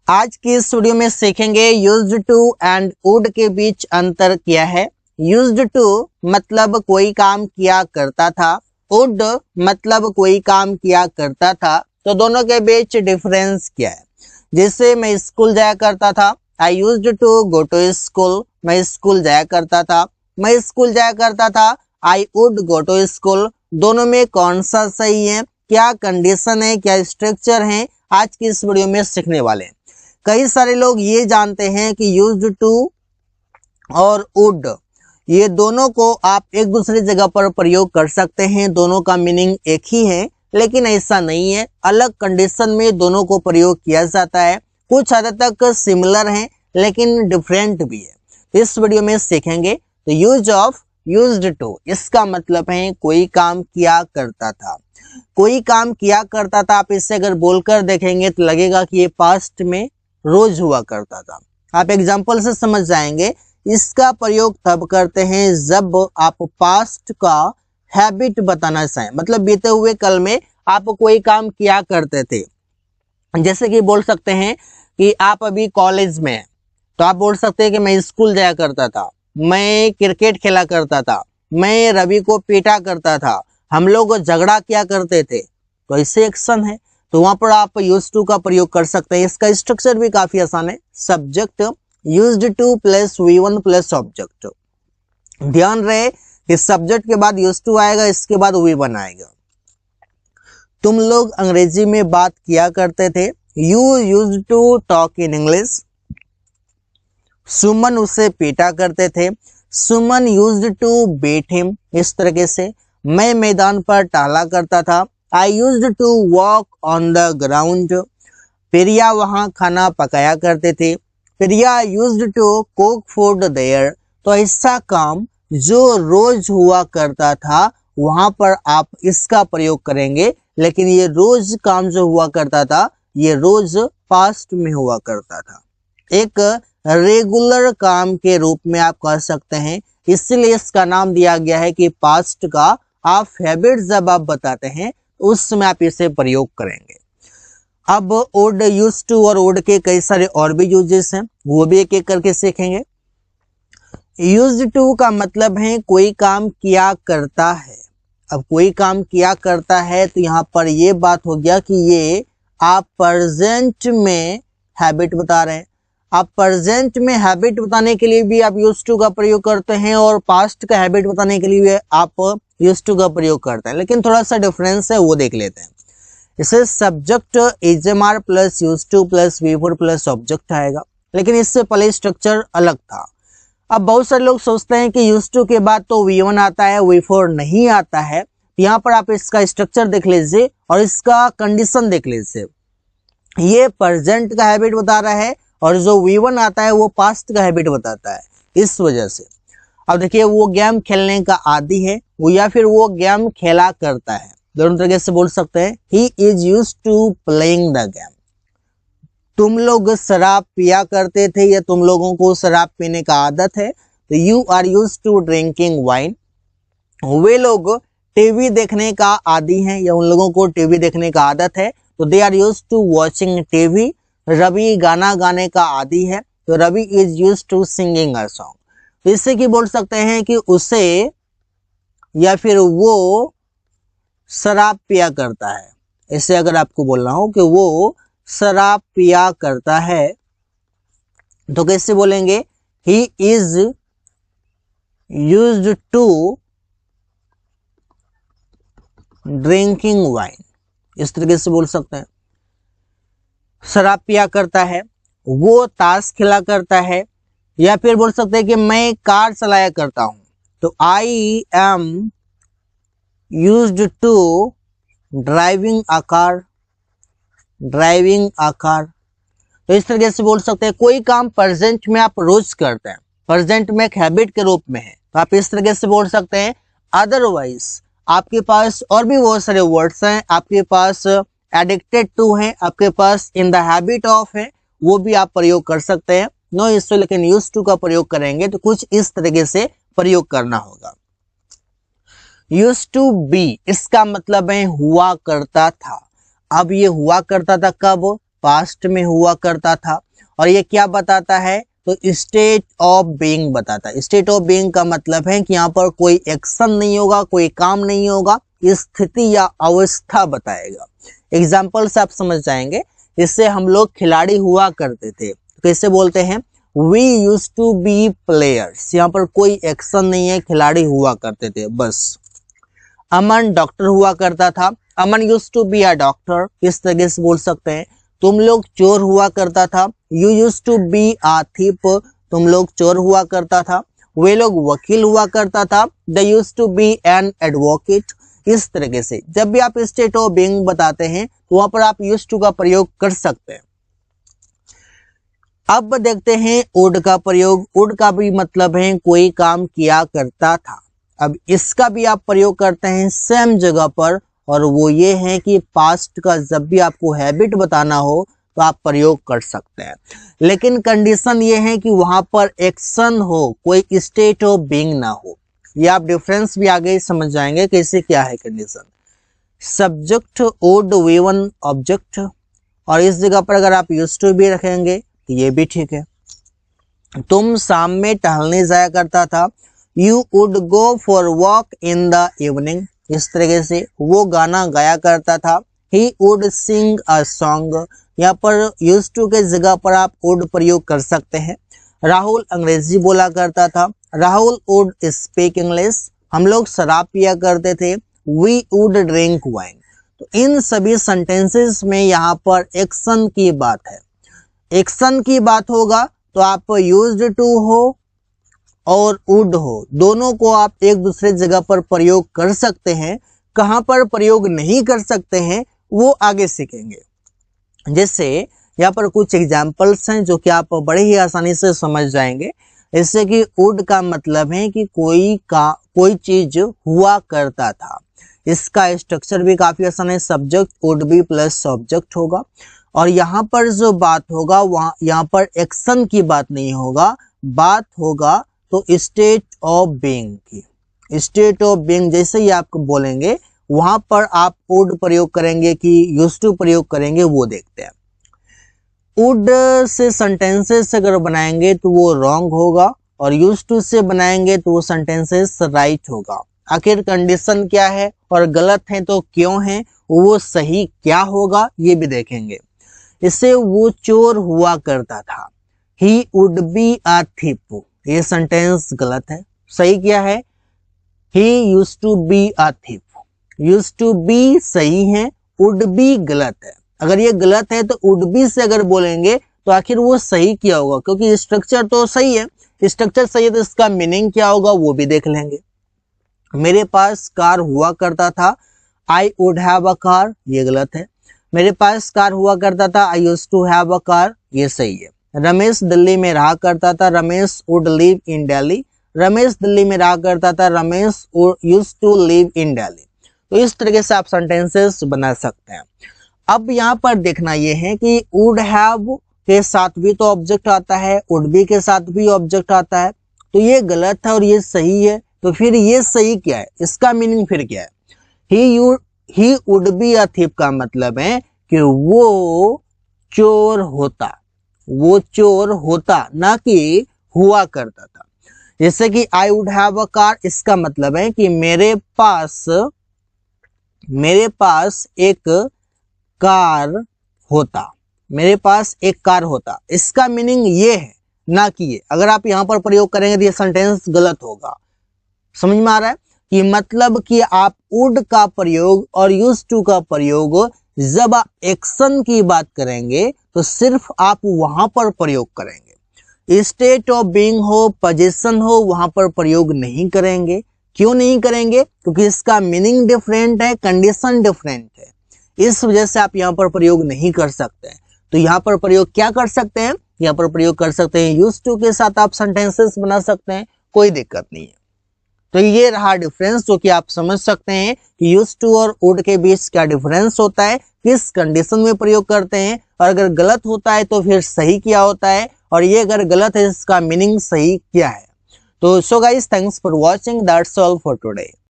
आज की इस वीडियो में सीखेंगे यूज्ड टू एंड वुड के बीच अंतर क्या है। यूज्ड टू मतलब कोई काम किया करता था, वुड मतलब कोई काम किया करता था, तो दोनों के बीच डिफरेंस क्या है। जैसे मैं स्कूल जाया करता था, I used to go to school, मैं स्कूल जाया करता था। मैं स्कूल जाया करता था, I would go to school. दोनों में कौन सा सही है, क्या कंडीशन है, क्या स्ट्रक्चर है, आज की इस वीडियो में सीखने वाले हैं। कई सारे लोग ये जानते हैं कि यूज्ड टू और वुड ये दोनों को आप एक दूसरी जगह पर प्रयोग कर सकते हैं, दोनों का मीनिंग एक ही है, लेकिन ऐसा नहीं है। अलग कंडीशन में दोनों को प्रयोग किया जाता है, कुछ हद तक सिमिलर हैं लेकिन डिफरेंट भी है। इस वीडियो में सीखेंगे तो यूज ऑफ यूज्ड टू, इसका मतलब है कोई काम किया करता था। कोई काम किया करता था, आप इससे अगर बोलकर देखेंगे तो लगेगा कि ये पास्ट में रोज हुआ करता था। आप एग्जाम्पल से समझ जाएंगे। इसका प्रयोग तब करते हैं जब आप पास्ट का हैबिट बताना चाहें, मतलब बीते हुए कल में आप कोई काम किया करते थे। जैसे कि बोल सकते हैं कि आप अभी कॉलेज में हैं, तो आप बोल सकते हैं कि मैं स्कूल जाया करता था, मैं क्रिकेट खेला करता था, मैं रवि को पीटा करता था, हम लोग झगड़ा किया करते थे। तो इससे एक्शन है, तो वहां पर आप यूज टू का प्रयोग कर सकते हैं। इसका स्ट्रक्चर भी काफी आसान है। Subject used to plus V1 plus object. ध्यान रहे कि सब्जेक्ट के बाद यूज्ड टू आएगा, इसके बाद V1 आएगा। तुम लोग अंग्रेजी में बात किया करते थे, you used to talk in English. Suman उसे पीटा करते थे, Suman used to beat him. इस तरीके से मैं मैदान पर टहला करता था, I used to walk on the ground. Priya वहां खाना पकाया करते थे, Priya used to cook food there. तो ऐसा काम जो रोज हुआ करता था वहां पर आप इसका प्रयोग करेंगे, लेकिन ये रोज काम जो हुआ करता था ये रोज पास्ट में हुआ करता था। एक रेगुलर काम के रूप में आप कह सकते हैं, इसलिए इसका नाम दिया गया है कि पास्ट का आप हैबिट जब आप बताते हैं उस समय आप इसे प्रयोग करेंगे। अब वुड, यूज्ड टू और वुड के कई सारे और भी यूजेस हैं, वो भी एक एक करके सीखेंगे। यूज्ड टू का मतलब है कोई काम किया करता है। अब कोई काम किया करता है तो यहाँ पर ये बात हो गया कि ये आप प्रेजेंट में हैबिट बता रहे हैं। आप प्रेजेंट में हैबिट बताने के लिए भी आप यूज्ड टू का प्रयोग करते हैं और पास्ट का हैबिट बताने के लिए आप यूज्ड टू का प्रयोग करते हैं, लेकिन थोड़ा सा डिफरेंस है, वो देख लेते हैं। इसे सब्जेक्ट एजएमआर plus used to plus V4 plus object आएगा, लेकिन इससे पहले स्ट्रक्चर अलग था। अब बहुत सारे लोग सोचते हैं कि यूज्ड टू के बाद तो V1 आता है, V4 नहीं आता है। यहाँ पर आप इसका स्ट्रक्चर देख लीजिए और इसका कंडीशन देख लीजिए। ये प्रेजेंट का हैबिट बता रहा है और जो V1 आता है वो पास्ट का हैबिट बताता है, इस वजह से। अब देखिए, वो गेम खेलने का आदी है, वो या फिर वो गेम खेला करता है, दोनों तरीके से बोल सकते हैं। He is used to playing the game. तुम लोग शराब पिया करते थे या तुम लोगों को शराब पीने का आदत है, तो you are used to drinking wine. वे लोग टीवी देखने का आदी हैं या उन लोगों को टीवी देखने का आदत है, तो they are used to watching TV. Ravi गाना गाने का आदी है, तो Ravi is used to singing a song. तो इससे कि बोल सकते हैं कि उसे या फिर वो शराब पिया करता है। इससे अगर आपको बोलना हो कि वो शराब पिया करता है तो कैसे बोलेंगे, he is used to drinking wine. इस तरीके से बोल सकते हैं। शराब पिया करता है, वो ताश खेला करता है, या फिर बोल सकते हैं कि मैं कार चलाया करता हूं, तो I am used to driving a car, driving a car. तो इस तरीके से बोल सकते हैं। कोई काम प्रेजेंट में आप रोज करते हैं, प्रेजेंट में एक हैबिट के रूप में है, तो आप इस तरीके से बोल सकते हैं। अदरवाइज आपके पास और भी बहुत सारे वर्ड्स हैं, आपके पास एडिक्टेड टू है, आपके पास इन द हैबिट ऑफ है, वो भी आप प्रयोग कर सकते हैं, नो इश्यू। लेकिन यूज्ड टू का प्रयोग करेंगे तो कुछ इस तरीके से प्रयोग करना होगा। यूज्ड टू बी, इसका मतलब है हुआ करता था। अब ये हुआ करता था कब, पास्ट में हुआ करता था। और ये क्या बताता है, तो स्टेट ऑफ बीइंग बताता है। स्टेट ऑफ बीइंग का मतलब है कि यहाँ पर कोई एक्शन नहीं होगा, कोई काम नहीं होगा, स्थिति या अवस्था बताएगा। एग्जाम्पल से आप समझ जाएंगे। इससे हम लोग खिलाड़ी हुआ करते थे, कैसे बोलते हैं, we use to be players. यहाँ पर कोई एक्शन नहीं है, खिलाड़ी हुआ करते थे बस। अमन डॉक्टर हुआ करता था, Aman use to be a doctor, इस तरह से बोल सकते हैं। तुम लोग चोर हुआ करता था, you use to be a thief, तुम लोग चोर हुआ करता था। वे लोग वकील हुआ करता था, they use to be an advocate. इस तरीके से जब भी आप स्टेट ऑफ बीइंग बताते हैं तो वहां पर आप यूज टू का प्रयोग कर सकते हैं। अब देखते हैं वुड का प्रयोग। वुड का भी मतलब है कोई काम किया करता था। अब इसका भी आप प्रयोग करते हैं सेम जगह पर, और वो ये है कि पास्ट का जब भी आपको हैबिट बताना हो तो आप प्रयोग कर सकते हैं, लेकिन कंडीशन ये है कि वहां पर एक्शन हो, कोई स्टेट ऑफ बीइंग ना हो। ये आप डिफरेंस भी आगे समझ जाएंगे कैसे क्या है condition. Subject would V1 object, और इस जगह पर अगर आप यूज्ड टू भी रखेंगे तो ये भी ठीक है। तुम शाम में टहलने जाया करता था, you would go for walk in the evening. इस तरीके से वो गाना गाया करता था, he would Singh a song. यहाँ पर यूज टू के जगह पर आप वुड प्रयोग कर सकते हैं। राहुल अंग्रेजी बोला करता था, राहुल वुड स्पीक इंग्लिश। हम लोग शराब पिया करते थे, वी वुड ड्रिंक वाइन। तो इन सभी सेंटेंसेस में यहाँ पर एक्शन की बात है। एक्शन की बात होगा तो आप यूज्ड टू हो और वुड हो, दोनों को आप एक दूसरे जगह पर प्रयोग कर सकते हैं। कहां पर प्रयोग नहीं कर सकते हैं वो आगे सीखेंगे। जैसे यहाँ पर कुछ एग्जाम्पल्स हैं जो कि आप बड़े ही आसानी से समझ जाएंगे। जैसे कि वुड का मतलब है कि कोई चीज हुआ करता था। इसका स्ट्रक्चर भी काफी आसान है, subject would be plus object होगा। और यहाँ पर जो बात होगा वहां यहाँ पर एक्शन की बात नहीं होगा, बात होगा तो स्टेट ऑफ बीइंग की। स्टेट ऑफ बीइंग जैसे ही आपको बोलेंगे वहां पर आप वुड प्रयोग करेंगे कि यूज्ड टू प्रयोग करेंगे, वो देखते हैं। वुड से सेंटेंसेस अगर बनाएंगे तो वो रॉन्ग होगा, और यूज्ड टू से बनाएंगे तो वो सेंटेंसेस राइट होगा। आखिर कंडीशन क्या है और गलत है तो क्यों है, वो सही क्या होगा ये भी देखेंगे। इससे वो चोर हुआ करता था, he would be a thief. ये सेंटेंस गलत है। सही क्या है, he use to be a thief. Use to be सही है, वुड बी गलत है। अगर ये गलत है तो वुड बी से अगर बोलेंगे तो आखिर वो सही क्या होगा, क्योंकि स्ट्रक्चर तो सही है। स्ट्रक्चर सही है तो इसका मीनिंग क्या होगा वो भी देख लेंगे। मेरे पास कार हुआ करता था, I would have a car, ये गलत है। मेरे पास कार हुआ करता था, I use to have a car, ये सही है। रमेश दिल्ली में रहा करता था, Ramesh would live in Delhi. Ramesh Delhi में रहा करता था, Ramesh used to live in Delhi. तो इस तरीके से आप सेंटेंसेस बना सकते हैं। अब यहाँ पर देखना ये है कि वुड हैव के साथ भी तो ऑब्जेक्ट आता है, वुड बी के साथ भी ऑब्जेक्ट आता है। तो ये गलत है और ये सही है, तो फिर ये सही क्या है, इसका मीनिंग फिर क्या है। ही वुड बी अ थीफ का मतलब है कि वो चोर होता, वो चोर होता, ना कि हुआ करता था। जैसे कि आई वुड हैव अ कार, इसका मतलब है कि मेरे पास एक कार होता, मेरे पास एक कार होता। इसका मीनिंग ये है, ना कि ये। अगर आप यहां पर प्रयोग करेंगे तो ये सेंटेंस गलत होगा। समझ में आ रहा है कि मतलब कि आप वुड का प्रयोग और यूज्ड टू का प्रयोग जब आप एक्शन की बात करेंगे तो सिर्फ आप वहां पर प्रयोग करेंगे। स्टेट ऑफ बीइंग हो, पोजीशन हो, वहां पर प्रयोग नहीं करेंगे। क्यों नहीं करेंगे, क्योंकि इसका मीनिंग डिफरेंट है, कंडीशन डिफरेंट है, इस वजह से आप यहाँ पर प्रयोग नहीं कर सकते। तो यहाँ पर प्रयोग क्या कर सकते हैं, यहाँ पर प्रयोग कर सकते हैं यूज्ड टू के साथ आप सेंटेंसेस बना सकते हैं, कोई दिक्कत नहीं है। तो ये रहा डिफरेंस जो कि आप समझ सकते हैं कि यूज्ड टू और वुड के बीच क्या डिफरेंस होता है, किस कंडीशन में प्रयोग करते हैं, और अगर गलत होता है तो फिर सही क्या होता है, और ये अगर गलत है इसका मीनिंग सही क्या है। तो so guys, thanks for watching, that's all for today.